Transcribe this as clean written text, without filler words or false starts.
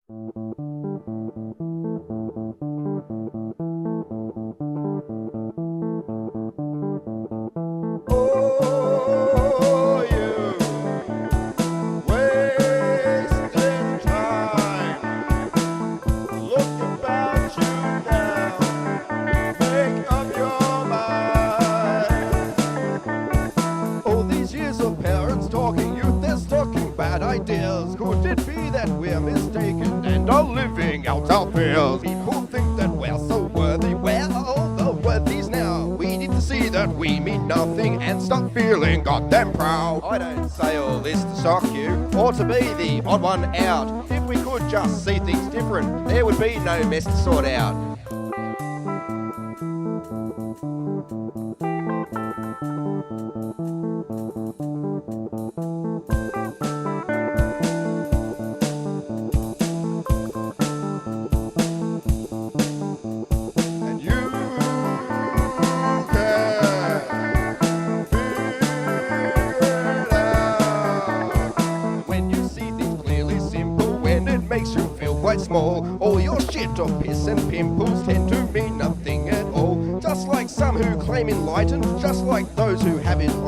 Oh, you wasting time. Look about you now. Make up your mind. All these years of parents talking, youth they're stocking bad ideas. Could it be that we're mistaken and are living out our fears? People think that we're so worthy. Where are all the worthies now? We need to see that we mean nothing and stop feeling goddamn proud. I don't say all this to shock you or to be the odd one out. If we could just see things different, there would be no mess to sort out. And you can figure it out. When you see things clearly simple, when it makes you feel quite small, all your shit or piss and pimples tend to mean nothing at all. Just like some who claim enlightened, just like those who have it